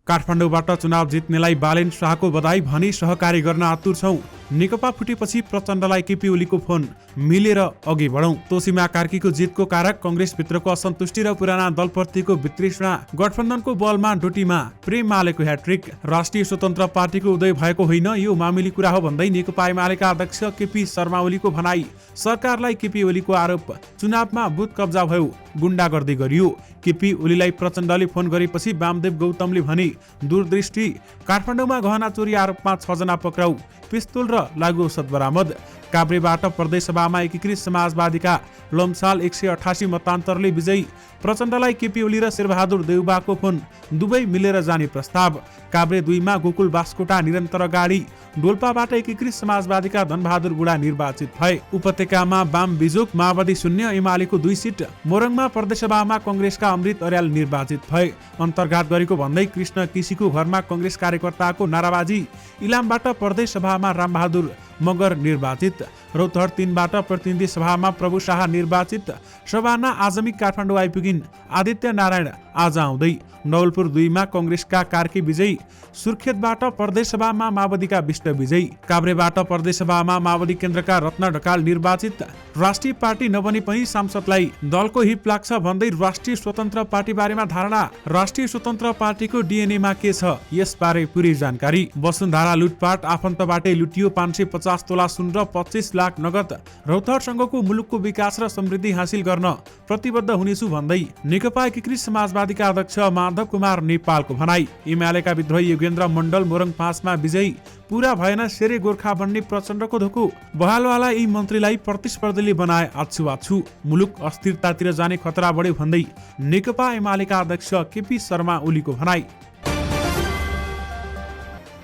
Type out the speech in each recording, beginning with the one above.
काठमाडौँबाट चुनाव जित्नेलाई बालेन शाहको बधाई भनी सहकारी गर्न आतुर छौं। नेकपा फुटेपछि प्रचण्डलाई केपी ओलीको फोन, मिलेर अघि बढौं। तोसीमा कार्कीको जितको कारक कंग्रेसभित्रको असन्तुष्टि र पुराना दलप्रतिको वितृष्णा। गठबन्धनको बलमा डोटीमा प्रेम मालेको ह्याट्रिक। राष्ट्रिय स्वतन्त्र पार्टीको उदय भएको होइन, यो मामुली कुरा हो भन्दै नेकपा एमालेका अध्यक्ष केपी शर्मा ओलीको भनाई। सरकारलाई केपी ओलीको आरोप, चुनावमा बुथ कब्जा भयो, गुण्डागर्दी गरियो। केपी ओलीलाई प्रचण्डले फोन गरेपछि वामदेव गौतमले भने, दूरदृष्टि। काठमाडौँमा गहना चोरी आरोपमा 6 जना पक्राउ, पिस्तोल र लागु औषध बरामद। काभ्रेबाट प्रदेशसभामा एकीकृत समाजवादीका लम्साल 188 मतान्तरले विजयी। प्रचण्डलाई केपी ओली र शेरबहादुर देउबाको फोन, दुवै मिलेर जाने प्रस्ताव। काभ्रे 2 मा गोकुल बास्कोटा निरन्तर अगाडि। डोल्पाबाट एकीकृत समाजवादीका धनबहादुर बुढा निर्वाचित भए। उपत्यकामा वाम बिजोक, माओवादी 0, एमालेको 2 सिट। मोरङमा प्रदेशसभामा कंग्रेसका अमृत अर्याल निर्वाचित भए। अन्तर्घात गरेको भन्दै कृष्ण केसीको घरमा कंग्रेस कार्यकर्ताको नाराबाजी। इलामबाट प्रदेशसभामा रामबहादुर मगर निर्वाचित। रौतहट 3 बाट प्रतिनिधि सभामा प्रभु शाह निर्वाचित। शबाना आजमी काठमाडौँ आइपुगिन्, आदित्य नारायण आज आउँदै। नवलपुर 2 मा कंग्रेसका कार्की विजयी। सुर्खेतबाट प्रदेशसभामा माओवादीका विष्ट विजयी। काभ्रेबाट प्रदेशसभामा माओवादी केन्द्रका रत्न ढकाल निर्वाचित। राष्ट्रिय पार्टी नबने पनि सांसदलाई दलको हिप लाग्छ भन्दै राष्ट्रिय स्वतन्त्र पार्टी बारेमा धारणा। राष्ट्रिय स्वतन्त्र पार्टीको डीएनएमा के छ, यसबारे पुरै जानकारी। वसुन्धरा लुटपाट, आफन्तबाटै लुटियो 550 तोला सुन र 25 लाख नगद। रौतहट संघको मुलुकको विकास र समृद्धि हासिल गर्न प्रतिबद्ध हुनेछु भन्दै नेकपा एकीकृत समाजवादीका अध्यक्ष माधव कुमार नेपालको भनाई। एमालेका विद्रोही योगेन्द्र मण्डल मोरङ 5 मा विजयी। पूरा भएन शेरे गोर्खा बन्ने प्रचण्डको धोको। बहालवाला यी मन्त्रीलाई प्रतिस्पर्धीले बनाए आछु। मुलुक अस्थिरतातिर जाने खतरा बढ्यो भन्दै नेकपा एमालेका अध्यक्ष केपी शर्मा ओलीको भनाई।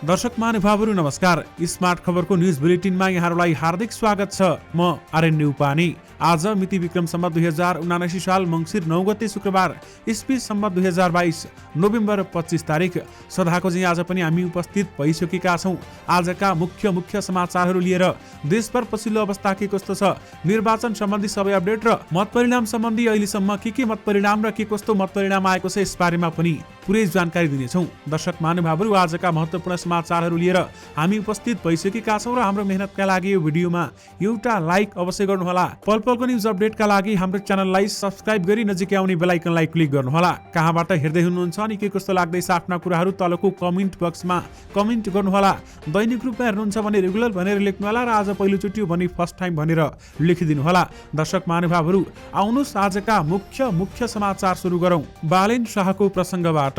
दर्शक महानुभावहरू नमस्कार। स्मार्ट खबरको न्युज बुलेटिनमा यहाँहरूलाई हार्दिक स्वागत छ। म आर्यन उपानी। आज मिति विक्रम सम्वत 2079 साल मङ्सिर 9 गते शुक्रबार, इस्वी सम्वत 2022 नोभेम्बर 25 तारिक। सदाको चाहिँ आज पनि हामी उपस्थित भइसकेका छौँ। आजका मुख्य समाचारहरू लिएर देशभर पछिल्लो अवस्था के कस्तो छ, निर्वाचन सम्बन्धी सबै अपडेट र मतपरिणाम सम्बन्धी अहिलेसम्म के मतपरिणाम र के कस्तो मतपरिणाम आएको छ, यसबारेमा पनि पुरै जानकारी दिनेछौँ। दर्शक महानुभावहरू, आजका महत्त्वपूर्ण समाचारहरू लिएर हामी उपस्थित भइसकेका छौँ र हाम्रो मेहनतका लागि यो भिडियोमा एउटा लाइक अवश्य गर्नुहोला। पलपलको न्युज अपडेटका लागि हाम्रो च्यानललाई सब्स्क्राइब गरी नजिकै आउने बेल आइकनलाई क्लिक गर्नुहोला। कहाँबाट हेर्दै हुनुहुन्छ अनि के कस्तो लाग्दैछ आफ्ना कुराहरू तलको कमेन्ट बक्समा कमेन्ट गर्नुहोला। दैनिक रूपमा हेर्नुहुन्छ भने रेगुलर भनेर लेख्नुहोला र आज पहिलोचोटि भने फर्स्ट टाइम भनेर लेखिदिनुहोला। दर्शक महानुभावहरू, आउनुहोस् आजका मुख्य समाचार सुरु गरौँ। बालेन शाहको प्रसङ्गबाट।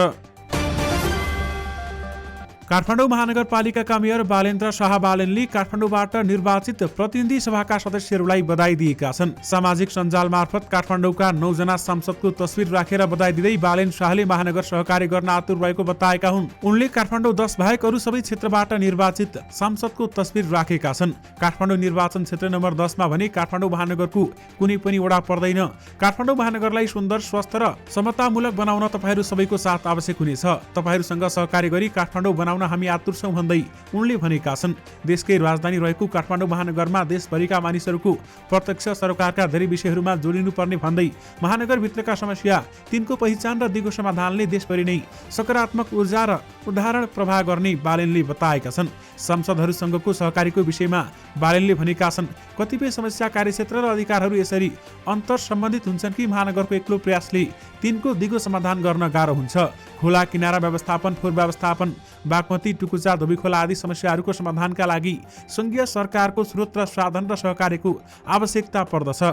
काठमाडौँ महानगरपालिकाका मेयर बालेन्द्र शाह बालेनले काठमाडौँबाट निर्वाचित प्रतिनिधि सभाका सदस्यहरूलाई बधाई दिएका छन्। सामाजिक सञ्जाल मार्फत काठमाडौँका 9 जना सांसदको तस्बिर राखेर बधाई दिँदै बालेन शाहले महानगर सहकारी गर्न आतुर भएको बताएका हुन्। उनले काठमाडौँ 10 बाहेक अरू सबै क्षेत्रबाट निर्वाचित सांसदको तस्बिर राखेका छन्। काठमाडौँ निर्वाचन क्षेत्र नम्बर 10 मा भने काठमाडौँ महानगरको कुनै पनि वडा पर्दैन। काठमाडौँ महानगरलाई सुन्दर, स्वस्थ र समतामूलक बनाउन तपाईँहरू सबैको साथ आवश्यक हुनेछ। तपाईँहरूसँग सहकार्य गरी काठमाडौँ बनाउन हामी आतुर छौं भन्दै उनले भनेका छन्। देशकै राजधानी रहेको काठमाडौँ महानगरमा देशभरिका मानिसहरूको प्रत्यक्ष सरकारका धेरै विषयहरूमा जोडिनुपर्ने भन्दै महानगरभित्रका समस्या, तिनको पहिचान र दिगो समाधानले देशभरि नै सकारात्मक ऊर्जा र उदाहरण प्रवाह गर्ने बालेनले बताएका छन्। सांसदहरूसँगको सहकारीको विषयमा बालेनले भनेका छन्, कतिपय समस्या, कार्यक्षेत्र र अधिकारहरू यसरी अन्तर सम्बन्धित हुन्छन् कि महानगरको एक्लो प्रयासले तिनको दिगो समाधान गर्न गाह्रो हुन्छ। खोला किनारा व्यवस्थापन, फोहोर व्यवस्थापन, बागमती, टुकुचा, धोबीखोला आदि समस्याहरूको समाधानका लागि संघीय सरकारको स्रोत र साधन र सहकारीको आवश्यकता पर्दछ।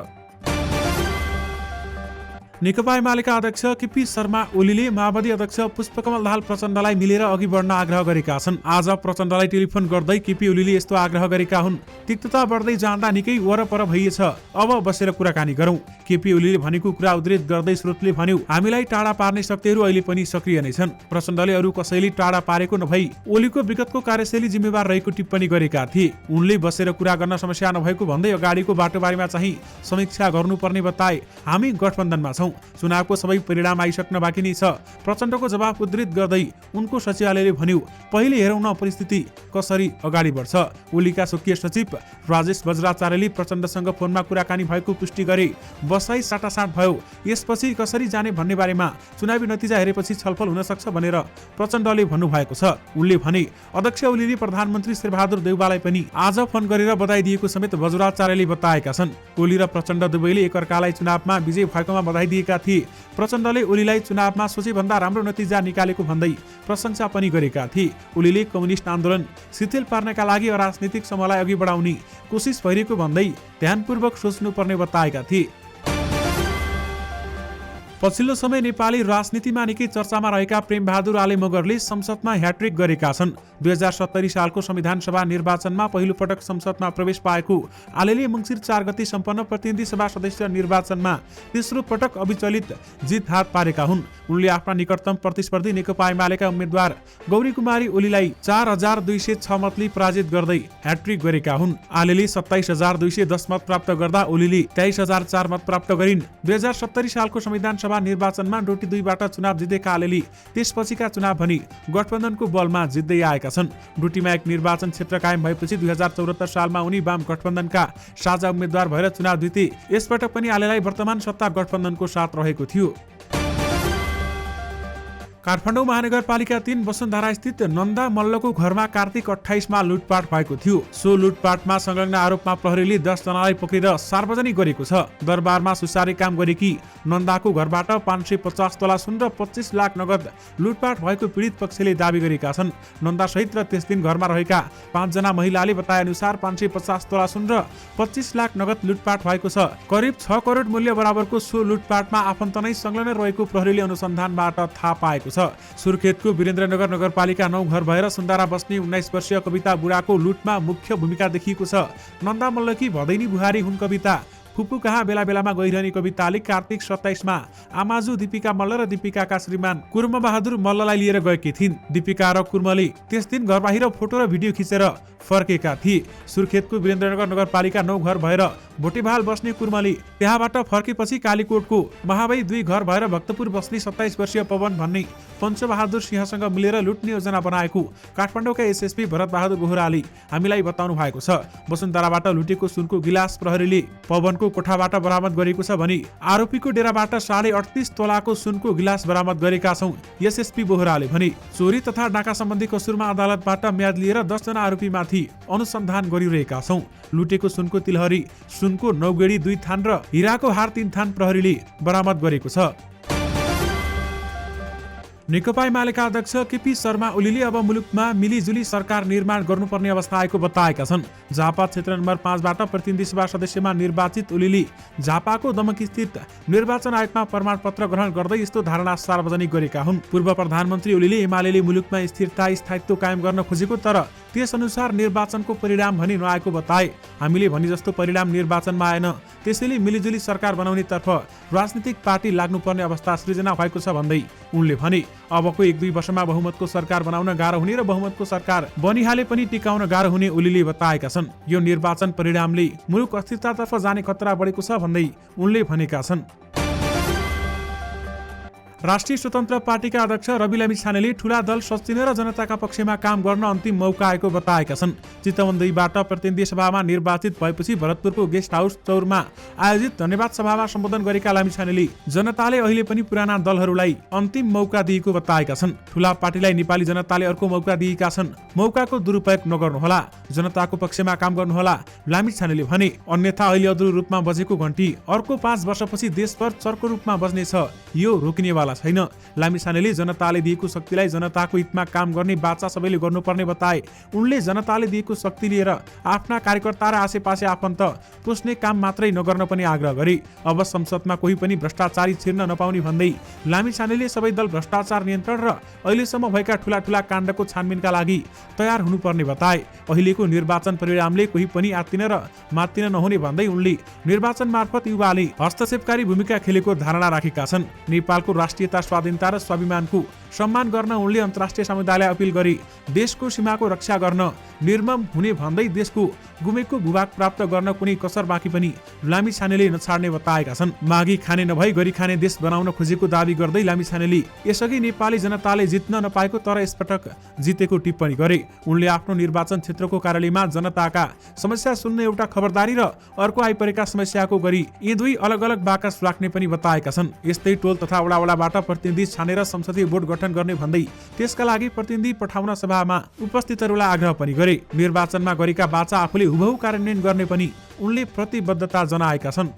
नेकपा एमालेका अध्यक्ष केपी शर्मा ओलीले माओवादी अध्यक्ष पुष्पकमल दाहाल प्रचण्डलाई मिलेर अघि बढ्न आग्रह गरेका छन्। आज प्रचण्डलाई टेलिफोन गर्दै केपी ओलीले यस्तो आग्रह गरेका हुन्। तिक्तता बढ्दै जाँदा निकै वरपर भइएछ, अब बसेर कुराकानी गरौँ। केपी ओलीले भनेको कुरा उद्धृत गर्दै स्रोतले भन्यो, हामीलाई टाढा पार्ने शक्तिहरू अहिले पनि सक्रिय नै छन्। प्रचण्डले अरू कसैले टाढा पारेको नभई ओलीको विगतको कार्यशैली जिम्मेवार रहेको टिप्पणी गरेका थिए। उनले बसेर कुरा गर्न समस्या नभएको भन्दै अगाडिको बाटोबारेमा चाहिँ समीक्षा गर्नुपर्ने बताए। हामी गठबन्धनमा छौँ, छौं। चुनावको सबै परिणाम आइसक्न बाँकी नै छ। प्रचण्डको जवाफ उद्धृत गर्दै उनको सचिवालयले भन्यो, पहिले हेरौँ न परिस्थिति कसरी अगाडि बढ्छ। ओलीका स्वकीय सचिव राजेश बज्राचार्यले प्रचण्डसँग फोनमा कुराकानी भएको पुष्टि गरे। बसाई साटासाट भयो। यसपछि कसरी जाने भन्ने बारेमा चुनावी नतिजा हेरेपछि छलफल हुन सक्छ भनेर प्रचण्डले भन्नुभएको छ। उनले भने अध्यक्ष ओलीले प्रधानमन्त्री शेरबहादुर देउवालाई पनि आज फोन गरेर बधाई दिएको समेत बज्राचार्यले बताएका छन्। ओली र प्रचण्ड दुवैले एकअर्कालाई चुनावमा विजय भएकोमा बधाई दिएका थिए। प्रचण्डले ओलीलाई चुनावमा सोचेभन्दा राम्रो नतिजा निकालेको भन्दै प्रशंसा पनि गरेका थिए। ओलीले कम्युनिस्ट आन्दोलन शिथिल पार्नका लागि राजनीतिक समूहलाई अघि बढाउने कोसिस भइरहेको भन्दै ध्यानपूर्वक सोच्नुपर्ने बताएका थिए। पछिल्लो समय नेपाली राजनीतिमा निकै चर्चामा रहेका प्रेमबहादुर आले मगरले संसदमा ह्याट्रिक गरेका छन्। 2070 सालको संविधान सभा निर्वाचनमा पहिलो पटक संसदमा प्रवेश पाएको आलेले मङ्सिर 4 गते सम्पन्न प्रतिनिधि सभा सदस्य निर्वाचनमा तेस्रो पटक अविचलित जित हात पारेका हुन्। उनले आफ्ना निकटतम प्रतिस्पर्धी नेकपा एमालेका उम्मेद्वार गौरी कुमारी ओलीलाई 4206 मतले पराजित गर्दै ह्याट्रिक गरेका हुन्। आलेले 27210 मत प्राप्त गर्दा ओलीले 23004 मत प्राप्त गरिन्। 2070 सालको संविधान सभा निर्वाचनमा डोटी 2बाट चुनाव जितेका आलेले त्यसपछिका चुनाव भने गठबन्धनको बलमा जित्दै आएका छन्। डोटीमा एक निर्वाचन क्षेत्र कायम भएपछि 2074 सालमा उनी वाम गठबन्धनका साझा उम्मेद्वार भएर चुनाव जिते। यसपटक पनि आलेलाई वर्तमान सत्ता गठबन्धनको साथ रहेको थियो। काठमाडौँ महानगरपालिका 3 वसुन्धरा स्थित नन्दा मल्लको घरमा कार्तिक 28 मा लुटपाट भएको थियो। सो लुटपाटमा संलग्न आरोपमा प्रहरीले 10 जनालाई पक्रेर सार्वजनिक गरेको छ। दरबारमा सुसारे काम गरेकी नन्दाको घरबाट 550 तोला सुन र 25 लाख नगद लुटपाट भएको पीडित पक्षले दावी गरेका छन्। नन्दा सहित र त्यस दिन घरमा रहेका 5 जना महिलाले बताए अनुसार 550 तोला सुन र 25 लाख नगद लुटपाट भएको छ। करिब 6 करोड मूल्य बराबरको सो लुटपाटमा आफन्त नै संलग्न रहेको प्रहरीले अनुसन्धानबाट थाहा पाएको छ। सुर्खेतको वीरेन्द्रनगर नगरपालिका 9 घर भएर सुन्दारा बस्ने 19 वर्षीय कविता बुढाको लुटमा मुख्य भूमिका देखिएको छ। नन्दा मल्लकी भदैनी बुहारी हुन् कविता। फुपू कहाँ बेला बेलामा गइरहने कविताले कार्तिक 27 मा आमाजु दीपिका मल्ल र दीपिकाका श्रीमान कुर्मबहादुर मल्ललाई लिएर गएकी थिइन्। दीपिका र कुर्मले त्यस दिन घर बाहिर फोटो र भिडियो खिचेर फर्केका थिए। सुर्खेतको वीरेन्द्रनगर नगरपालिका 9 घर भएर भोटेभाल बस्ने कुर्मले त्यहाँबाट फर्केपछि कालीकोटको महाबाई 2 घर भएर भक्तपुर बस्ने 27 वर्षीय पवन भन्ने पञ्चबहादुर सिंहसँग मिलेर लुट्ने योजना बनाएको काठमाडौँका एसएसपी भरत बहादुर बोहराले हामीलाई बताउनु भएको छ। वसुन्धराबाट लुटेको सुनको गिलास प्रहरीले पवनको कोठाबाट बरामद गरेको छ भने आरोपीको डेराबाट 38.5 तोलाको सुनको गिलास बरामद गरेका छौं। एसएसपी बोहराले भने चोरी तथा डाका सम्बन्धी कसुरमा अदालतबाट म्याद लिएर 10 जना आरोपीमाथि अनुसन्धान गरिरहेका छौं। लुटेको सुनको तिलहरी, सुनको 9 गेडी 2 थान र हिराको हार 3 थान प्रहरीले बरामद गरेको छ। नेकपा एमालेका अध्यक्ष केपी शर्मा ओलीले अब मुलुकमा मिलिजुली सरकार निर्माण गर्नुपर्ने अवस्था आएको बताएका छन्। झापा क्षेत्र नम्बर 5 बाट प्रतिनिधि सभा सदस्यमा निर्वाचित ओलीले झापाको दमक स्थित निर्वाचन आयोगमा प्रमाणपत्र ग्रहण गर्दै यस्तो धारणा सार्वजनिक गरेका हुन्। पूर्व प्रधानमन्त्री ओलीले एमालेले मुलुकमा स्थिरता स्थायित्व कायम गर्न खोजेको तर त्यस अनुसार निर्वाचनको परिणाम भने नआएको बताए। हामीले भने जस्तो परिणाम निर्वाचनमा आएन, त्यसैले मिलिजुली सरकार बनाउने तर्फ राजनीतिक पार्टी लाग्नुपर्ने अवस्था सृजना भएको छ भन्दै उनले भने अबको 1-2 वर्षमा बहुमतको सरकार बनाउन गाह्रो हुने र बहुमतको सरकार बनिहाले पनि टिकाउन गाह्रो हुने ओलीले बताएका छन्। यो निर्वाचन परिणामले मुलुक अस्थिरतातर्फ जाने खतरा बढेको छ भन्दै उनले भनेका छन्। राष्ट्रिय स्वतन्त्र पार्टीका अध्यक्ष रवि लामिछानेले ठूला दल सस्तिने र जनताका पक्षमा काम गर्न अन्तिम मौका आएको बताएका छन्। चितवन 2 बाट प्रतिनिधि सभामा निर्वाचित भएपछि भरतपुरको गेस्ट हाउस चौरमा आयोजित धन्यवाद सभामा सम्बोधन गरेका लामिछानेले जनताले अहिले पनि पुराना दलहरूलाई अन्तिम मौका दिएको बताएका छन्। ठूला पार्टीलाई नेपाली जनताले अर्को मौका दिएका छन्, मौकाको दुरुपयोग नगर्नुहोला, जनताको पक्षमा काम गर्नुहोला, लामिछानेले भने। अन्यथा अहिले अधुरो रूपमा बजेको घण्टी अर्को 5 वर्षपछि देशभर चर्को रूपमा बज्नेछ, यो रोकिनेवाला छैन। लामिछानेले जनताले दिएको शक्तिलाई जनताको हितमा काम गर्ने बाचा सबैले गर्नुपर्ने बताए। उनले जनताले दिएको शक्ति लिएर आफ्ना कार्यकर्ता र आसेपासे आफन्त पुस्ने काम मात्रै नगर्न पनि आग्रह गरे। अब संसदमा कोही पनि भ्रष्टाचारी छिर्न नपाउने भन्दै लामिछानेले सबै दल भ्रष्टाचार नियन्त्रण र अहिलेसम्म भएका ठूला काण्डको छानबिनका लागि तयार हुनुपर्ने बताए। अहिलेको निर्वाचन परिणामले कोही पनि आत्तिन र मात्तिन नहुने भन्दै उनले निर्वाचन मार्फत युवाले हस्तक्षेपकारी भूमिका खेलेको धारणा राखेका छन्। नेपालको राष्ट्रियता, स्वाधीनता र स्वाभिमानको सम्मान गर्न उनले अन्तर्राष्ट्रिय समुदायलाई अपील गरी देशको सीमाको रक्षा गर्न निर्मम हुने भन्दै देशको गुमेको भूभाग प्राप्त गर्न कुनै कसर बाँकी पनि लामिछानेले नछाड्ने बताएका छन्। मागी खाने नभई गरी खाने देश बनाउन खोजेको दावी गर्दै लामिछानेले यसअघि नेपाली जनताले जित्न नपाएको तर यसपटक जितेको टिप्पणी गरे। उनले आफ्नो निर्वाचन क्षेत्रको कार्यालयमा जनताका समस्या सुन्ने एउटा खबरदारी र अर्को आइपरेका समस्याको गरी यी दुई अलग अलग बाकस राख्ने पनि बताएका छन्। यस्तै टोल तथा वडावडाबाट प्रतिनिधि छानेर संसदीय बोर्ड गठन गर्ने भन्दै त्यसका लागि प्रतिनिधि पठाउन सभामा उपस्थितहरूलाई आग्रह पनि गरे। निर्वाचनमा गरेका वाचा आफूले हुबहु कार्यान्वयन गर्ने पनि उनले प्रतिबद्धता जनाएका छन्।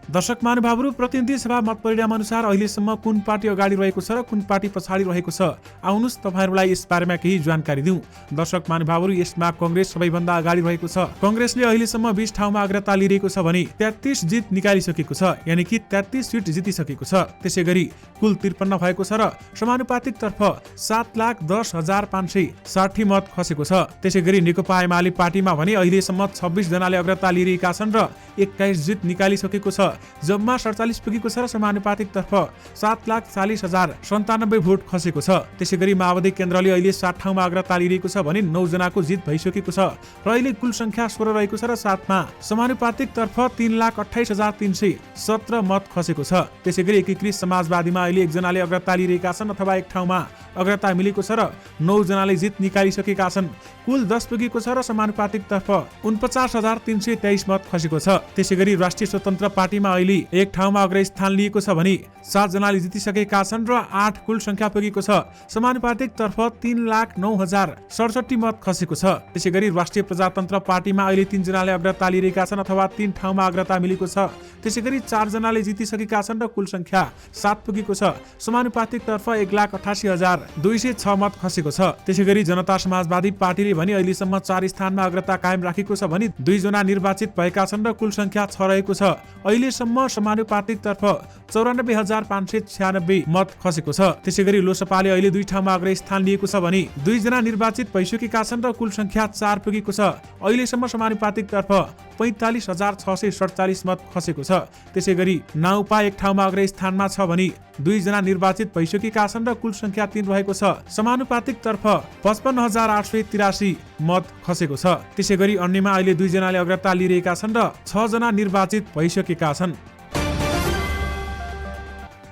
दर्शक महानुभावहरू, प्रतिनिधि सभा मत परिणाम अनुसार अहिलेसम्म कुन पार्टी अगाडि रहेको छ र कुन पार्टी पछाडि रहेको छ, आउनुस् तपाईहरुलाई यस बारेमा केही जानकारी दिउँ। दर्शक महानुभावहरू, यसमा कंग्रेस सबैभन्दा अगाडि रहेको छ। कंग्रेसले अहिलेसम्म 20 ठाउँमा अग्रता लिएको छ भने 33 जित निकालिसकेको छ, यानि कि 33 सिट जितिसकेको छ। त्यसैगरी कुल 53 भएको छ र समानुपातिक तर्फ 7,10,560 मत खसेको छ। त्यसैगरी नेकपा एमाले पार्टीमा भने अहिलेसम्म 26 जनाले अग्रता लिएका छन् र 21 जित निकालिसकेको छ। जम्मा 47 पुगेको छ र समानुपातिक तर्फ 7,40,097 भोट खसेको छ। त्यसैगरी माओवादी केन्द्रले अहिले 7 ठाउँमा अग्रता लिएको छ भने 9 जनाको जित भइसकेको छ र अहिले कुल संख्या 16 रहेको छ र 7 मा समानुपातिक तर्फ 3,28,317 मत खसेको छ। त्यसैगरी एकीकृत समाजवादीमा अहिले 1 जनाले अग्रता लिएका छन् अथवा 1 ठाउँमा अग्रता मिलेको छ र 9 जनाले जित निकालिसकेका छन्। कुल 10 पुगेको छ र समानुपातिक तर्फ 49,323 मत खसेको छ। त्यसैगरी राष्ट्रिय स्वतन्त्र पार्टीमा अहिले 1 ठाउँमा अग्रस्थान लिएको छ भने 7 जनाले जितिसकेका छन् र 8 कुल संख्या पुगेको छ। समानुपातिक तर्फ 3,09,067 मत खसेको छ। त्यसैगरी राष्ट्रिय प्रजातन्त्र पार्टीमा अहिले 3 जनाले अग्रता लिएका छन् अथवा 3 ठाउँमा अग्रता मिलेको छ। त्यसैगरी 4 जनाले जितिसकेका छन् र कुल संख्या 7 पुगेको छ। समानुपातिक तर्फ 1,88,206 मत खसेको छ। त्यसैगरी जनता समाजवादी पार्टीले भने अहिलेसम्म 4 स्थानमा अग्रता कायम राखेको छ भने 2 जना निर्वाचित भएका छन् र कुल संख्या 6 रहेको छ। अहिलेसम्म समानुपातिक तर्फ 94,596 मत खसेको छ। त्यसैगरी लोसपाले अहिले 2 ठाउँमा अग्रस्थान लिएको छ भने 2 जना निर्वाचित भइसकेका छन् र कुल संख्या 4 पुगेको छ। अहिलेसम्म समानुपातिक तर्फ 45,647 मत खसेको छ। त्यसैगरी नाउपा 1 ठाउँमा अग्रस्थानमा छ भने 2 जना निर्वाचित भइसकेका छन् र कुल संख्या 3 रहेको छ। समानुपातिक तर्फ 55,883 मत खसेको छ। त्यसैगरी अन्यमा अहिले 2 जनाले अग्रता लिएका छन् र 6 जना निर्वाचित भइसकेका छन्।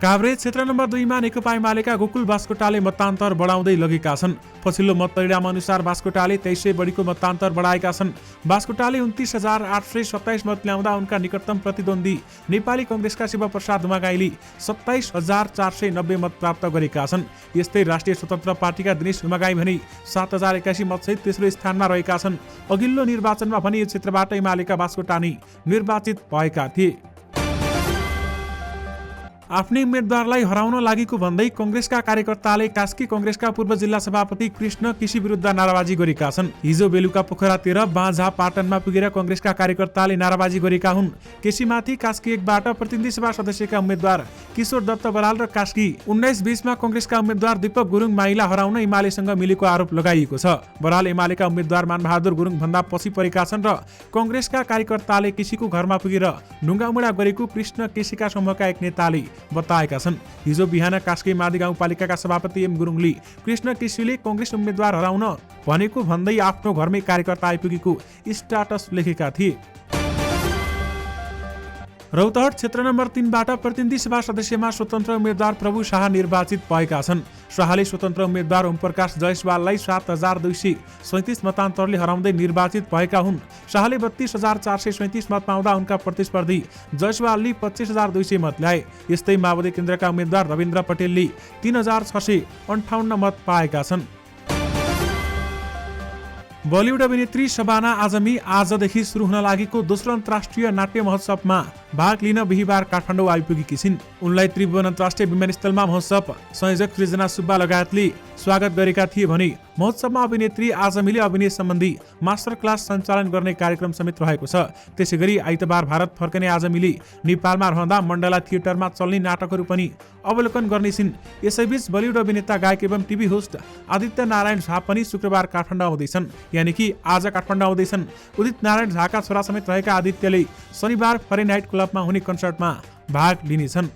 काभ्रे क्षेत्र नम्बर 2 मा नेकपा एमालेका गोकुल बास्कोटाले मतान्तर बढाउँदै लगेका छन्। पछिल्लो मत परिणाम अनुसार बास्कोटाले 2300 बढीको मतान्तर बढाएका छन्। बास्कोटाले 29,827 मत ल्याउँदा उनका निकटतम प्रतिद्वन्दी नेपाली कंग्रेसका शिवप्रसाद धुमागाईले 27,490 मत प्राप्त गरेका छन्। यस्तै राष्ट्रिय स्वतन्त्र पार्टीका दिनेश धुमागाई भने 7,081 मतसहित तेस्रो स्थानमा रहेका छन्। अघिल्लो निर्वाचनमा भने यो क्षेत्रबाट एमालेका बास्कोटा नै निर्वाचित भएका थिए। आफ्नै उम्मेदवारलाई हराउन लागेको भन्दै कंग्रेसका कार्यकर्ताले कास्की कंग्रेसका पूर्व जिल्ला सभापति कृष्ण केसी विरुद्ध नाराबाजी गरेका छन्। हिजो बेलुका पोखरा 13 बाँझा पाटनमा पुगेर कंग्रेसका कार्यकर्ताले नाराबाजी गरेका हुन्। केसीमाथि कास्की 1 बाट प्रतिनिधि सभा सदस्यका उम्मेद्वार किशोर दत्त बराल र कास्की 19-20 मा कंग्रेसका उम्मेद्वार दीपक गुरुङ माइला हराउन एमालेसँग मिलेको आरोप लगाइएको छ। बराल एमालेका उम्मेद्वार मानबहादुर गुरुङ भन्दा पछि परेका छन् र कंग्रेसका कार्यकर्ताले केसीको घरमा पुगेर ढुङ्गामुढा गरेको कृष्ण केसीका समूहका एक नेताले बताएका छन्। हिजो बिहान कास्की मादी गाउँपालिकाका सभापति एम गुरुङले कृष्ण केसीले कंग्रेस उम्मेद्वार हराउन भनेको भन्दै आफ्नो घरमै कार्यकर्ता आइपुगेको स्ट्याटस लेखेका थिए। रौतहट क्षेत्र नम्बर 3 बाट प्रतिनिधि सभा सदस्यमा स्वतन्त्र उम्मेद्वार प्रभु शाह निर्वाचित भएका छन्। शाहले स्वतन्त्र उम्मेद्वार ओमप्रकाश जयसवाललाई 7,237 मतान्तरले हराउँदै निर्वाचित भएका हुन्। शाहले 32,437 मत पाउँदा उनका प्रतिस्पर्धी जयसवालले 25,200 मत ल्याए। यस्तै माओवादी केन्द्रका उम्मेद्वार रविन्द्र पटेलले 3,658 मत पाएका छन्। बलिउड अभिनेत्री शबाना आजमी आजदेखि सुरु हुन लागेको दोस्रो अन्तर्राष्ट्रिय नाट्य महोत्सवमा भाग लिन बिहिबार काठमाडौँ आइपुगेकी छिन्। उनलाई त्रिभुवन अन्तर्राष्ट्रिय विमानस्थलमा महोत्सव संयोजक सृजना सुब्बा लगायतले स्वागत गरेका थिए भने महोत्सवमा अभिनेत्री आजमीले अभिनय सम्बन्धी मास्टर क्लास सञ्चालन गर्ने कार्यक्रम समेत रहेको छ। त्यसैगरी आइतबार भारत फर्कने आजमीले नेपालमा रहँदा मण्डला थिएटरमा चल्ने नाटकहरू पनि अवलोकन गर्नेछिन्। यसैबीच बलिउड अभिनेता गायक एवं टिभी होस्ट आदित्य नारायण झा पनि शुक्रबार काठमाडौँ आउँदैछन्, यानि कि आज काठमाडौँ आउँदैछन्। उदित नारायण झाका छोरा समेत रहेका आदित्यले शनिबार फरेनहाइट क्लबमा हुने कन्सर्टमा भाग लिनेछन्।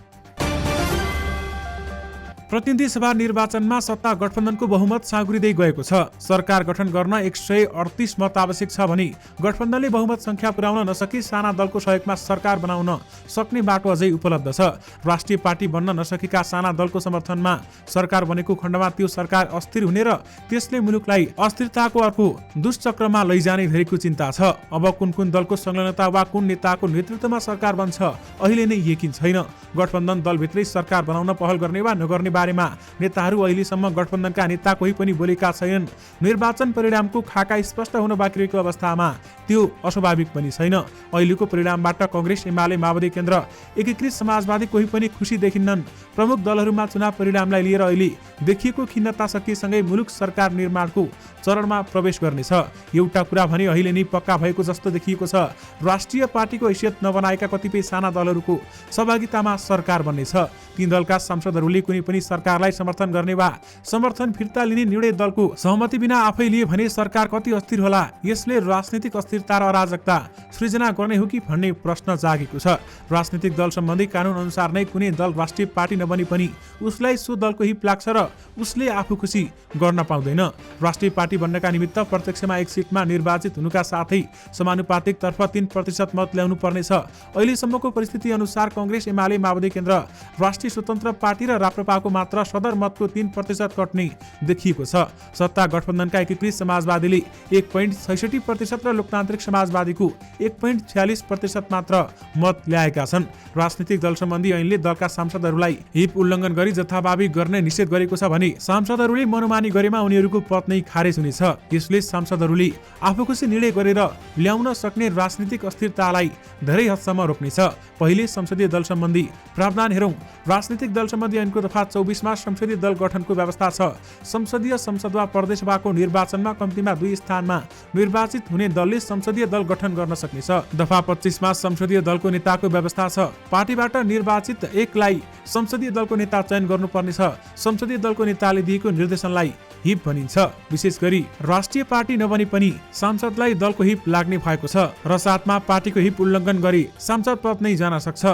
प्रतिनिधि सभा निर्वाचनमा सत्ता गठबन्धनको बहुमत साँगुरिँदै गएको छ। सरकार गठन गर्न 138 मत आवश्यक छ भने गठबन्धनले बहुमत संख्या पुर्याउन नसकी साना दलको सहयोगमा सरकार बनाउन सक्ने बाटो अझै उपलब्ध छ। राष्ट्रिय पार्टी बन्न नसकेका साना दलको समर्थनमा सरकार बनेको खण्डमा त्यो सरकार अस्थिर हुने र त्यसले मुलुकलाई अस्थिरताको अर्को दुष्चक्रमा लैजाने धेरैको चिन्ता छ। अब कुन कुन दलको संलग्नता वा कुन नेताको नेतृत्वमा सरकार बन्छ अहिले नै यकिन छैन। गठबन्धन दलभित्रै सरकार बनाउन पहल गर्ने वा नगर्ने बारेमा नेताहरू अहिलेसम्म गठबन्धनका नेता कोही पनि बोलेका छैनन्। निर्वाचन परिणामको खाका स्पष्ट हुन बाँकी रहेको अवस्थामा त्यो अस्वाभाविक पनि छैन। अहिलेको परिणामबाट कांग्रेस, एमाले, माओवादी केन्द्र, एकीकृत समाजवादी कोही पनि खुसी देखिन्नन्। प्रमुख दलहरूमा चुनाव परिणामलाई लिएर अहिले देखिएको खिन्नता सकिएसँगै मुलुक सरकार निर्माणको चरणमा प्रवेश गर्नेछ। एउटा कुरा भने अहिले नै पक्का भएको जस्तो देखिएको छ, राष्ट्रिय पार्टीको हैसियत नबनाएका कतिपय साना दलहरूको सहभागितामा सरकार बन्नेछ। ती दलका सांसदहरूले कुनै पनि सरकारलाई समर्थन गर्ने वा समर्थन फिर्ता लिने निर्णय दलको सहमति बिना आफै लिए भने सरकार कति अस्थिर होला। यसले राजनीतिक अस्थिरता र अराजकता सृजना गर्ने हो कि भन्ने प्रश्न जागेको छ। राजनीतिक दल सम्बन्धी कानुन अनुसार नै कुनै दल राष्ट्रिय पार्टी नबनी पनि उसलाई सो दलको हित लाग्छ र उसले आफू खुसी गर्न पाउँदैन। राष्ट्रिय पार्टी बन्नका निमित्त प्रत्यक्षमा एक सिटमा निर्वाचित हुनुका साथै समानुपातिक तर्फ 3% मत ल्याउनु पर्नेछ। अहिलेसम्मको परिस्थिति अनुसार कांग्रेस, एमाले, माओवादी केन्द्र, राष्ट्रिय स्वतन्त्र पार्टी र राप्रपाको मात्र सदर मतको 3% कट्ने देखिएको छ। सत्ता गठबन्धनका एकीकृत समाजवादीले 1.66% र लोकतान्त्रिक समाजवादीको 1.46% मात्र मत ल्याएका छन्। राजनीतिक दल सम्बन्धी ऐनले दलका सांसदहरूलाई हिप उल्लङ्घन गरी जथाभावी गर्ने निषेध गरेको छ भने सांसदहरूले मनोमानी गरेमा उनीहरूको पद नै खारेज हुनेछ। यसले सांसदहरूले आफू खुसी निर्णय गरेर ल्याउन सक्ने राजनीतिक अस्थिरतालाई धेरै हदसम्म रोक्नेछ। पहिले संसदीय दल सम्बन्धी प्रावधान हेरौं। राजनीतिक दल सम्बन्धी ऐनको दफा 24 मा संसदीय दल गठनको व्यवस्था छ। संसदीय संसद वा प्रदेशसभाको निर्वाचनमा कम्तीमा 2 स्थानमा निर्वाचित हुने दलले संसदीय दल गठन गर्न सक्नेछ। दफा 25 मा संसदीय दलको नेताको व्यवस्था छ। पार्टीबाट निर्वाचित एकलाई संसदीय दलको नेता चयन गर्नुपर्नेछ। संसदीय दलको नेताले दिएको निर्देशनलाई हिप भनिन्छ। विशेष गरी राष्ट्रिय पार्टी नबनी पनि सांसदलाई दलको हिप लाग्ने भएको छ र साथमा पार्टीको हिप उल्लङ्घन गरी सांसद पद नै जान सक्छ।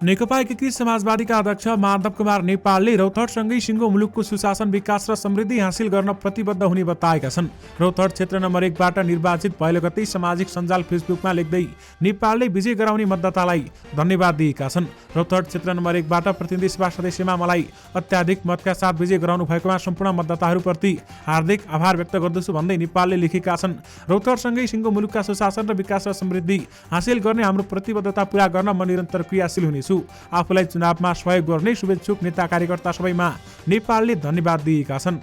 नेकपा एकीकृत समाजवादीका अध्यक्ष माधव कुमार नेपालले रौतहटसँगै सिङ्गो मुलुकको सुशासन, विकास र समृद्धि हासिल गर्न प्रतिबद्ध हुने बताएका छन्। रौतहट क्षेत्र नम्बर 1 बाट निर्वाचित पहिलो गते सामाजिक सञ्जाल फेसबुकमा लेख्दै नेपालले विजय गराउने मतदातालाई धन्यवाद दिएका छन्। रौतहट क्षेत्र नम्बर 1 बाट प्रतिनिधि सभा सदस्यमा मलाई अत्याधिक मतका साथ विजय गराउनु भएकोमा सम्पूर्ण मतदाताहरूप्रति हार्दिक आभार व्यक्त गर्दछु भन्दै नेपालले लेखेका छन्। रौतहटसँगै सिङ्गो मुलुकका सुशासन र विकास र समृद्धि हासिल गर्ने हाम्रो प्रतिबद्धता पूरा गर्न म निरन्तर क्रियाशील हुनेछु। आफूलाई चुनावमा सहयोग गर्ने शुभेच्छुक नेता कार्यकर्ता सबैमा नेपालले धन्यवाद दिएका छन्।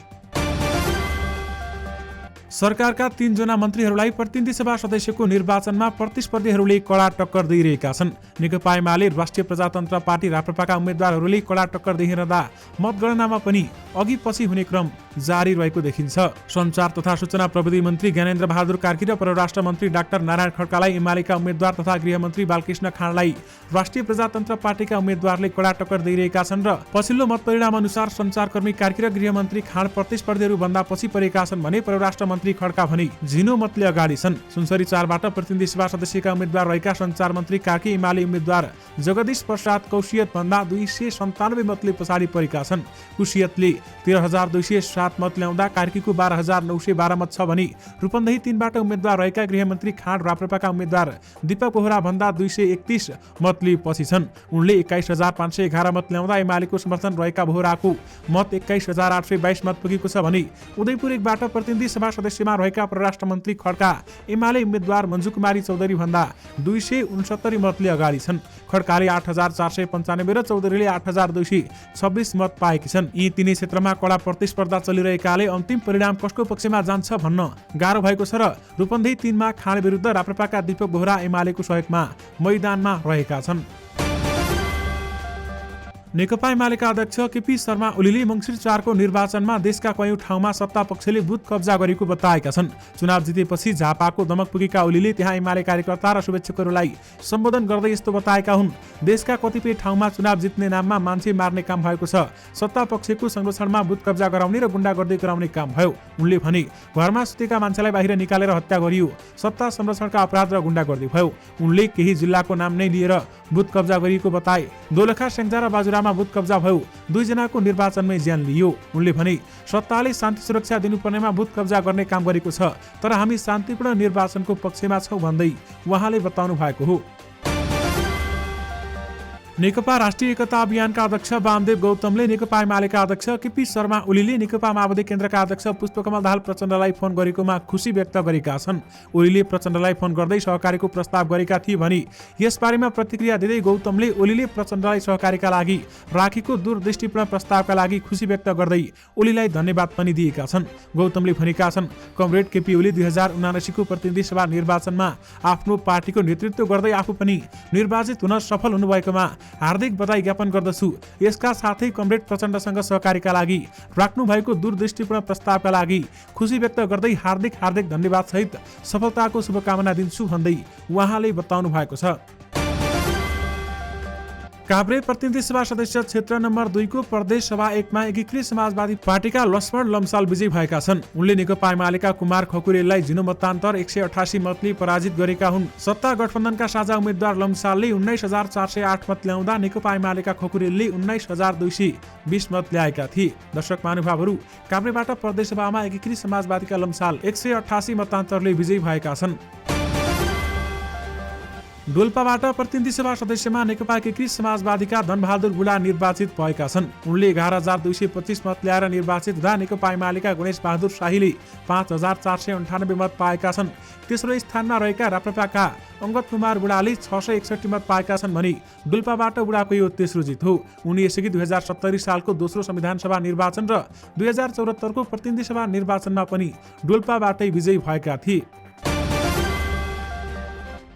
सरकारका 3 जना मन्त्रीहरूलाई प्रतिनिधि सभा सदस्यको निर्वाचनमा प्रतिस्पर्धीहरूले कडा टक्कर दिइरहेका छन्। नेकपा एमाले, राष्ट्रिय प्रजातन्त्र पार्टी, राप्रपाका उम्मेद्वारहरूले कडा टक्कर दिइरहँदा मतगणनामा पनि अघि पछि हुने क्रम जारी रहेको देखिन्छ। सञ्चार तथा सूचना प्रविधि मन्त्री ज्ञानेन्द्र बहादुर कार्की र परराष्ट्र मन्त्री डाक्टर नारायण खड्कालाई एमालेका उम्मेद्वार तथा गृहमन्त्री बालकृष्ण खाँडलाई राष्ट्रिय प्रजातन्त्र पार्टीका उम्मेद्वारले कडा टक्कर दिइरहेका छन् र पछिल्लो मत परिणाम अनुसार सञ्चारकर्मी कार्की र गृहमन्त्री खाँड प्रतिस्पर्धीहरू भन्दा पछि परेका छन् भने परराष्ट्र मन्त्री खड्का भने झिनो मतले अगाडि छन्। सुनसरी 4 बाट प्रतिनिधि सभा सदस्यका उम्मेद्वार रहेका सञ्चार मन्त्री कार्की, एमाले उम्मेद्वार जगदीश प्रसाद कौशियत भन्दा 297 मतले पछाडि परेका छन्। कुशियतले 13,207 मत ल्याउँदा कार्कीको 12,912 मत छ भने रूपन्देही 3 बाट उम्मेद्वार रहेका गृहमन्त्री खाँड, राप्रपाका उम्मेद्वार दीपक बोहरा भन्दा 231 मतले पछि छन्। उनले 21,511 मत ल्याउँदा एमालेको समर्थन रहेका बोहराको मत 21,822 मत पुगेको छ भने उदयपुर 1 बाट प्रतिनिधि सभा सदस्यमा रहेका परराष्ट्र मन्त्री खड्का एमाले उम्मेद्वार मञ्जु कुमारी चौधरी भन्दा 269 मतले अगाडि छन्। खड्काले 8,495 र चौधरीले 8,226 मत पाएकी छन्। यी तिनै क्षेत्रमा कडा प्रतिस्पर्धा चलिरहेकाले अन्तिम परिणाम कसको पक्षमा जान्छ भन्न गाह्रो भएको छ र रूपन्देही 3 मा खाँड विरुद्ध राप्रपाका दीपक बोहरा एमालेको सहयोगमा मैदानमा रहेका छन्। नेकपा एमालेका अध्यक्ष केपी शर्मा ओलीले मङ्सिर 4 को निर्वाचनमा देशका कयौं ठाउँमा सत्ता पक्षले बुथ कब्जा गरेको बताएका छन्। चुनाव जितेपछि झापाको दमक पुगेका ओलीले त्यहाँ एमाले कार्यकर्ता र शुभेच्छुकहरूलाई सम्बोधन गर्दै यस्तो बताएका हुन्। देशका कतिपय ठाउँमा चुनाव जित्ने नाममा मान्छे मार्ने काम भएको छ। सत्ता पक्षको संरक्षणमा बुथ कब्जा गराउने र गुण्डागर्दी गराउने काम भयो। उनले भने घरमा सुतेका मान्छेलाई बाहिर निकालेर हत्या गरियो। सत्ता संरक्षणका अपराध र गुण्डागर्दी भयो। उनले केही जिल्लाको नाम नै लिएर बुथ कब्जा गरिएको बताए। दोलखा, स्याङ्जा र बाजुरा वडामा बुथ कब्जा भयो, 2 जनाको निर्वाचनमै ज्यान लियो। उनले भने सत्ताले शान्ति सुरक्षा दिनुपर्नेमा बुथ कब्जा गर्ने काम गरेको छ, तर हामी शान्तिपूर्ण निर्वाचनको पक्षमा छौं भन्दै उहाँले बताउनु भएको हो। नेकपा राष्ट्रिय एकता अभियानका अध्यक्ष वामदेव गौतमले नेकपा एमालेका अध्यक्ष केपी शर्मा ओलीले नेकपा माओवादी केन्द्रका अध्यक्ष पुष्पकमल दाहाल प्रचण्डलाई फोन गरेकोमा खुसी व्यक्त गरेका छन्। ओलीले प्रचण्डलाई फोन गर्दै सहकारीको प्रस्ताव गरेका थिए भने यसबारेमा प्रतिक्रिया दिँदै गौतमले ओलीले प्रचण्डलाई सहकारीका लागि राखेको दूरदृष्टिपूर्ण प्रस्तावका लागि खुसी व्यक्त गर्दै ओलीलाई धन्यवाद पनि दिएका छन्। गौतमले भनेका छन्, कमरेड केपी ओली 2079 को प्रतिनिधि सभा निर्वाचनमा आफ्नो पार्टीको नेतृत्व गर्दै आफू पनि निर्वाचित हुन सफल हुनुभएकोमा हार्दिक बधाई ज्ञापन गर्दछु। यसका साथै कमरेड प्रचण्डसँग सहकारीका लागि राख्नु भएको दूरदृष्टिपूर्ण प्रस्तावका लागि खुसी व्यक्त गर्दै हार्दिक धन्यवाद सहित सफलताको शुभकामना दिन्छु भन्दै उहाँले बताउनु भएको छ। काभ्रे प्रतिनिधि सभा सदस्य क्षेत्र नम्बर 2 को प्रदेश सभा 1 मा एकीकृत समाजवादी पार्टीका लक्ष्मण लम्साल विजयी भएका छन्। उनले नेकपा एमालेका कुमार खकुरेललाई झिनो मतदान्तर 188 मतले पराजित गरेका हुन्। सत्ता गठबन्धनका साझा उम्मेद्वार लम्सालले 19,408 मत ल्याउँदा नेकपा एमालेका खकुरेलले 19,220 मत ल्याएका थिए। दर्शक महानुभावहरू, काभ्रेबाट प्रदेश सभामा एकीकृत समाजवादीका लम्साल 188 मतदान्तरले विजयी भएका छन्। डोल्पाबाट प्रतिनिधि सभा सदस्यमा नेकपा एकीकृत समाजवादीका धनबहादुर बुढा निर्वाचित भएका छन्। उनले 11,225 मत ल्याएर निर्वाचित हुँदा नेकपा एमालेका गणेश बहादुर शाहीले 5,498 मत पाएका छन्। तेस्रो स्थानमा रहेका राप्रपाका अङ्गद कुमार बुढाले 661 मत पाएका छन् भने डोल्पाबाट बुढाको यो तेस्रो जित हो। उनी यसअघि 2070 सालको दोस्रो संविधान सभा निर्वाचन र 2074 को प्रतिनिधि सभा निर्वाचनमा पनि डोल्पाबाटै विजयी भएका थिए।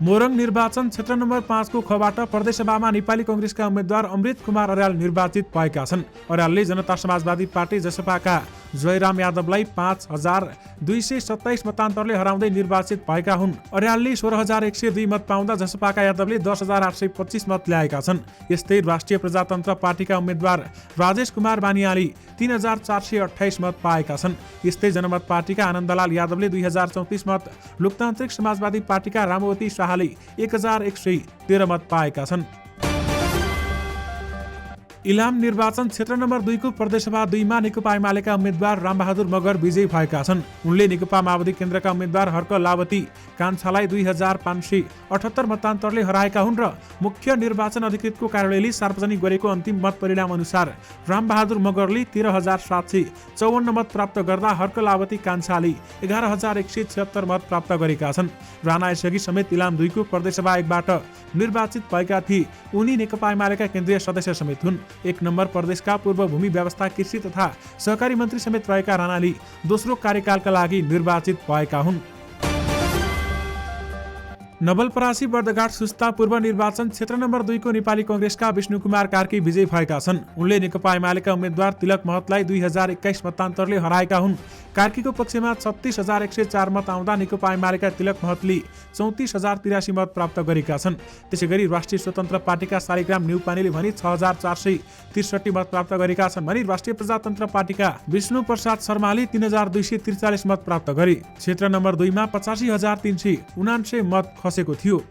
मोरङ निर्वाचन क्षेत्र नम्बर 5 को खबाट प्रदेश सभामा नेपाली कांग्रेसका उम्मेद्वार अमृत कुमार अर्याल निर्वाचित भएका छन्। अर्यालले जनता समाजवादी पार्टी जसपाका जयराम यादवलाई 5,227 मतान्तरले हराउँदै निर्वाचित भएका हुन्। अर्यालले 16,102 मत पाउँदा जसपाका यादवले 10,825 मत ल्याएका छन्। यस्तै राष्ट्रिय प्रजातन्त्र पार्टीका उम्मेद्वार राजेश कुमार बानियाले 3,428 मत पाएका छन्। यस्तै जनमत पार्टीका आनन्दलाल यादवले 2,034 मत, लोकतान्त्रिक समाजवादी पार्टीका रामवती शाहले 1,113 मत पाएका छन्। इलाम निर्वाचन क्षेत्र नम्बर 2 को प्रदेश सभा 2 मा नेकपा एमालेका उम्मेद्वार रामबहादुर मगर विजयी भएका छन्। उनले नेकपा माओवादी केन्द्रका उम्मेद्वार हर्क लावती कान्छालाई 2,578 मतान्तरले हराएका हुन् र मुख्य निर्वाचन अधिकृतको कार्यालयले सार्वजनिक गरेको अन्तिम मत परिणाम अनुसार रामबहादुर मगरले 13,754 मत प्राप्त गर्दा हर्क लावती कान्छाले 11,176 मत प्राप्त गरेका छन्। राणा यसअघि समेत इलाम 2 को प्रदेश सभा 1 बाट निर्वाचित भएका थिए। उनी नेकपा एमालेका केन्द्रीय सदस्य समेत हुन्। 1 नम्बर प्रदेशका पूर्व भूमि व्यवस्था, कृषि तथा सहकारी मन्त्री समेत रहेका राणाले दोस्रो कार्यकालका लागि निर्वाचित भएका हुन्। नवलपरासी बर्दघाट सुस्ता पूर्व निर्वाचन क्षेत्र नम्बर 2 को नेपाली कांग्रेसका विष्णुकुमार कार्की विजयी भएका छन्। उनले नेकपा एमालेका उम्मेद्वार तिलक महतलाई 2,021 मतान्तरले हराएका हुन्। कार्कीको पक्षमा 36,104 मत आउँदा नेकपा एमालेका तिलक महतले 34,083 मत प्राप्त गरेका छन्। त्यसैगरी राष्ट्रिय स्वतन्त्र पार्टीका शालिग्राम न्यौपानेले भने 6,463 मत प्राप्त गरेका छन् भने राष्ट्रिय प्रजातन्त्र पार्टीका विष्णु प्रसाद शर्माले 3,243 मत प्राप्त गरे। क्षेत्र नम्बर 2 मा 85,379 मत खसेको थियो।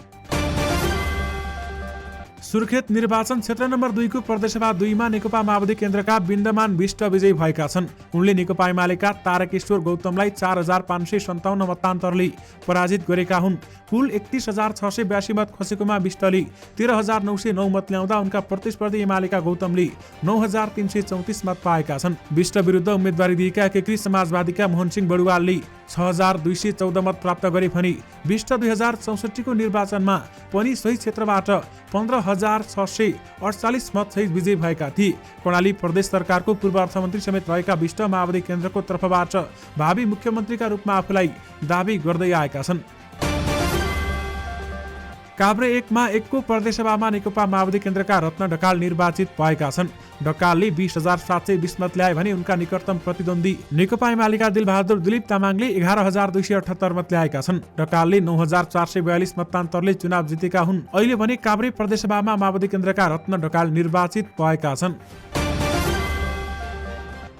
सुर्खेत निर्वाचन क्षेत्र नम्बर 2 को प्रदेश सभा 2 मा नेकपा माओवादी केन्द्रका बिन्दमान विष्ट विजयी भएका छन्। उनले नेकपा एमालेका तारकेश्वर गौतमलाई 4,557 मतान्तरले पराजित गरेका हुन्। कुल 31,682 मत खसेकोमा विष्टले 13,909 मत ल्याउँदा उनका प्रतिस्पर्धी एमालेका गौतमले 9,334 मत पाएका छन्। विष्ट विरुद्ध उम्मेदवारी दिएका एकीकृत समाजवादीका मोहन सिंह बडुवालले 6,214 मत प्राप्त गरे भने विष्ट 2064 को निर्वाचनमा पनि सोही क्षेत्रबाट 15,648 मत सहित विजयी भएका थिए। कर्णाली प्रदेश सरकारको पूर्व अर्थमन्त्री समेत रहेका विष्ट माओवादी केन्द्रको तर्फबाट भावी मुख्यमन्त्रीका रूपमा आफूलाई दावी गर्दै आएका छन्। काभ्रे 1 मा 1 को प्रदेश सभामा नेकपा माओवादी केन्द्रका रत्न ढकाल निर्वाचित भएका छन्। ढकालले 20,720 मत ल्याए भने उनका निकटतम प्रतिद्वन्दी नेकपा एमालेका दिलबहादुर दिलीप तामाङले 11,278 मत ल्याएका छन्। ढकालले 9,442 मतान्तरले चुनाव जितेका हुन्। अहिले भने काभ्रे प्रदेश सभामा माओवादी केन्द्रका रत्न ढकाल निर्वाचित भएका छन्।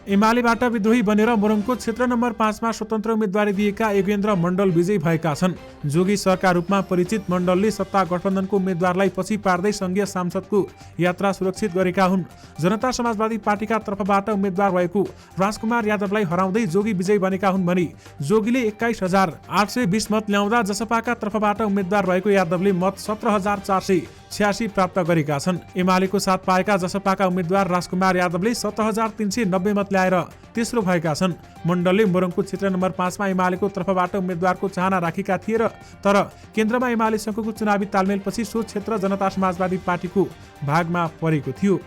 एमालेबाट विद्रोही बनेर मोरङको क्षेत्र नम्बर 5 मा स्वतन्त्र उम्मेदवारी दिएका योगेन्द्र मण्डल विजयी भएका छन्। जोगी सरका रूपमा परिचित मण्डलले सत्ता गठबन्धनको उम्मेदवारलाई पछि पार्दै संघीय सांसदको यात्रा सुरक्षित गरेका हुन्। जनता समाजवादी पार्टीका तर्फबाट उम्मेदवार भएको राजकुमार यादवलाई हराउँदै जोगी विजयी बनेका हुन् भने जोगीले 21,820 मत ल्याउँदा जसपाका तर्फबाट उम्मेदवार भएको यादवले मत 17,486 प्राप्त गरेका छन्। एमालेको साथ पाएका जसपाका उम्मेदवार राजकुमार यादवले 17,390 मत ल्याएर तेस्रो भएका छन्। मण्डलले मोरङको क्षेत्र नम्बर 5 मा एमालेको तर्फबाट उम्मेदवारको चाहना राखेका थिए तर केन्द्रमा एमालेसँगको चुनावी तालमेलपछि सो क्षेत्र जनता समाजवादी पार्टीको भागमा परेको थियो।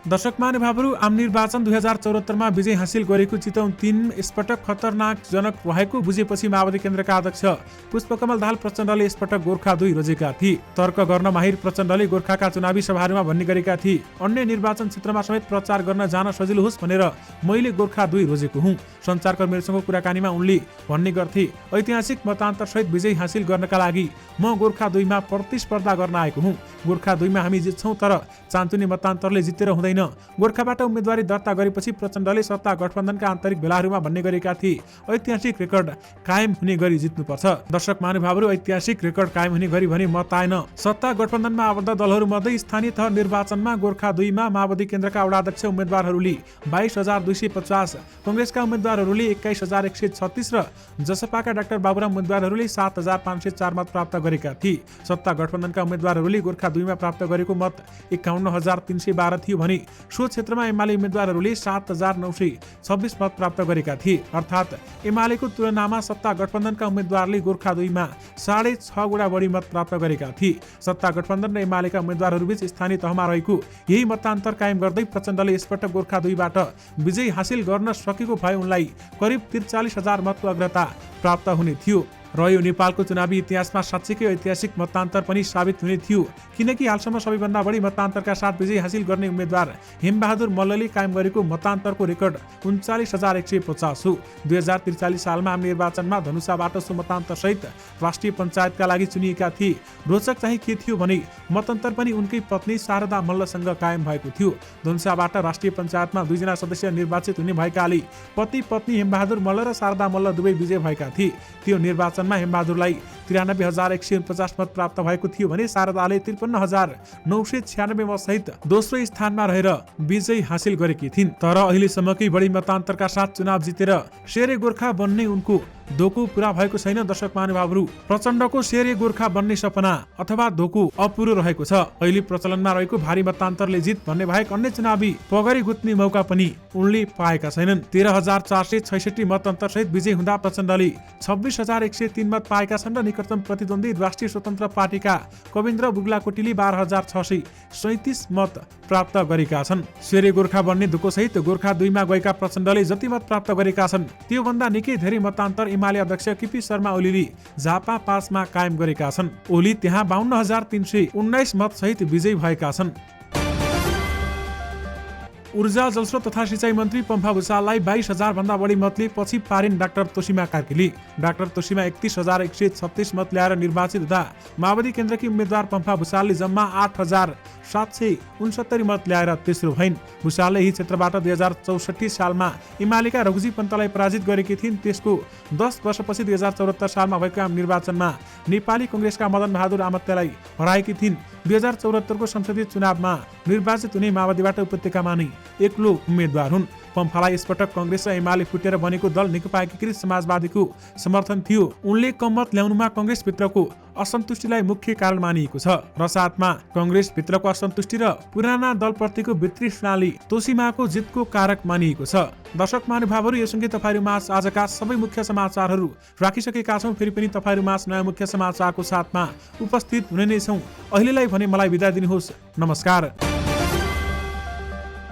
दर्शक महानुभावहरू, आम निर्वाचन 2074 मा विजय हासिल गरेको चितवन 3 यसपटक खतरनाकजनक रहेको बुझेपछि माओवादी केन्द्रका अध्यक्ष पुष्पकमल दाहाल प्रचण्डले यसपटक गोर्खा 2 रोजेका थिए। तर्क गर्न माहिर प्रचण्डले गोर्खाका चुनावी सभाहरूमा भन्ने गरेका थिए, अन्य निर्वाचन क्षेत्रमा समेत प्रचार गर्न जान सजिलो होस् भनेर मैले गोर्खा 2 रोजेको हुँ। सञ्चारकर्मीहरूसँग कुराकानीमा उनले भन्ने गर्थे, ऐतिहासिक मतान्तर सहित विजय हासिल गर्नका लागि म गोर्खा 2 मा प्रतिस्पर्धा गर्न आएको हुँ। गोर्खा 2 मा हामी जित्छौँ तर चान्चुने मतान्तरले जितेर हुँदैन। गोर्खाबाट उम्मेदवारी दर्ता गरेपछि प्रचण्डले सत्ता गठबन्धनका आन्तरिक भेलाहरूमा भन्ने गरेका थिए, ऐतिहासिक रेकर्ड कायम हुने गरी जित्नुपर्छ। दर्शक महानुभावहरू, ऐतिहासिक रेकर्ड कायम हुने गरी भने मत आएन। सत्ता गठबन्धनमा आबद्ध दलहरूमध्ये स्थानीय तह निर्वाचनमा गोर्खा 2 मा माओवादी केन्द्रका वडा अध्यक्ष उम्मेदवारहरूले 22,250, कङ्ग्रेसका उम्मेदवारहरूले 21,136 र जसपाका डाक्टर बाबुराम उम्मेदवारहरूले 7,504 मत प्राप्त गरेका थिए। सत्ता गठबन्धनका उम्मेदवारहरूले गोर्खा 2 मा प्राप्त गरेको मत 51,312 थियो भने सो क्षेत्रमा एमाले उम्मेदवारहरूले 7,926 मत प्राप्त गरेका थिए। अर्थात् एमालेको तुलनामा सत्ता गठबन्धनका उम्मेदवारले गोर्खा 2 मा 6.5 गुणा बढी मत प्राप्त गरेका थिए। सत्ता गठबन्धन र एमालेका उम्मेदवारहरूबीच स्थानीय तहमा रहेको यही मतान्तर कायम गर्दै प्रचण्डले यसपटक गोर्खा 2 बाट विजय हासिल गर्न सकेको भए उनलाई करिब 43,000 मतको अग्रता प्राप्त हुने थियो र यो नेपालको चुनावी इतिहासमा साँच्चैकै ऐतिहासिक मतान्तर पनि साबित हुने थियो, किनकि हालसम्म सबैभन्दा बढी मतान्तरका साथ विजय हासिल गर्ने उम्मेदवार हेमबहादुर मल्लले कायम गरेको मतान्तरको रेकर्ड 39,150 हो। 2043 सालमा आम निर्वाचनमा धनुषाबाट सो मतान्तर सहित राष्ट्रिय पञ्चायतका लागि चुनिएका थिए। रोचक चाहिँ के थियो भने मतान्तर पनि उनकै पत्नी शारदा मल्लसँग कायम भएको थियो। धनुषाबाट राष्ट्रिय पञ्चायतमा 2 जना सदस्य निर्वाचित हुने भएकाले पति पत्नी हेमबहादुर मल्ल र शारदा मल्ल दुवै विजय भएका थिए। त्यो निर्वाचनमा हेमबहादुरलाई 93,149 मत प्राप्त भएको थियो भने शारदाले 53,996 मत सहित दोस्रो स्थानमा रहेर विजय हासिल गरेकी थिइन्। तर अहिलेसम्मकै बढी मतान्तरका साथ चुनाव जितेर शेरे गोर्खा बन्ने उनको धोको पूरा भएको छैन। दर्शक महानुभावहरू, प्रचण्डको शेरे गोर्खा बन्ने सपना अथवा धोको अपुरो रहेको छ। अहिले प्रचलनमा रहेको भारी मतान्तरले जित भन्ने बाहेक अन्य चुनावी पगरी गुत्ने मौका पनि उनले पाएका छैनन्। 13,466 मतअन्तर सहित विजय हुँदा प्रचण्डले 26,103 मत पाएका छन् र निकटतम प्रतिद्वन्दी राष्ट्रिय स्वतन्त्र पार्टीका कविन्द्र बुग्लाकोटीले 12,637 मत प्राप्त गरेका छन्। शेरे गोर्खा बन्ने धोको सहित गोर्खा 2 मा गएका प्रचण्डले जति मत प्राप्त गरेका छन् त्योभन्दा निकै धेरै मतान्तर एमाले अध्यक्ष केपी शर्मा ओलीले झापा 5 मा कायम गरेका छन्। ओली त्यहाँ 52,319 मत सहित विजयी भएका छन्। ऊर्जा जलस्रोत तथा सिंचाई मन्त्री पम्फा भुसाललाई 22,000 भन्दा बढी मतले पछि पारिन् डाक्टर तोसीमा कार्कीले। डाक्टर तोसीमा 31,136 मत ल्याएर निर्वाचित हुँदा माओवादी केन्द्रकी उम्मेदवार पम्फा भुसालले जम्मा 8,769 मत ल्याएर तेस्रो भइन्। भुसालले यही क्षेत्रबाट 2064 सालमा एमालेका रघुजी पन्तलाई पराजित गरेकी थिइन्। त्यसको 10 वर्षपछि 2074 सालमा भएको आम निर्वाचनमा नेपाली कङ्ग्रेसका मदन बहादुर आमत्यलाई हराएकी थिइन्। 2074 को संसदीय चुनावमा निर्वाचित हुने माओवादीबाट उपत्यकामा नै एक्लो उम्मेदवार हुन्। पम्फालाई यसपटक कङ्ग्रेस र एमाले फुटेर बनेको दल नेकपा एकीकृत समाजवादीको समर्थन थियो। उनले कम मत ल्याउनुमा कङ्ग्रेसभित्रको असन्तुष्टिलाई मुख्य कारण मानिएको छ र साथमा कङ्ग्रेसभित्रको असन्तुष्टि र पुराना दलप्रतिको वितृष्णाले तोसीमाको जितको कारक मानिएको छ। दर्शक महानुभावहरू, यो सँगै तपाईँहरूमाझ आजका सबै मुख्य समाचारहरू राखिसकेका छौँ। फेरि पनि तपाईँहरूमाझ नयाँ मुख्य समाचारको साथमा उपस्थित हुने नै छौँ। अहिलेलाई भने मलाई बिदा दिनुहोस्। नमस्कार।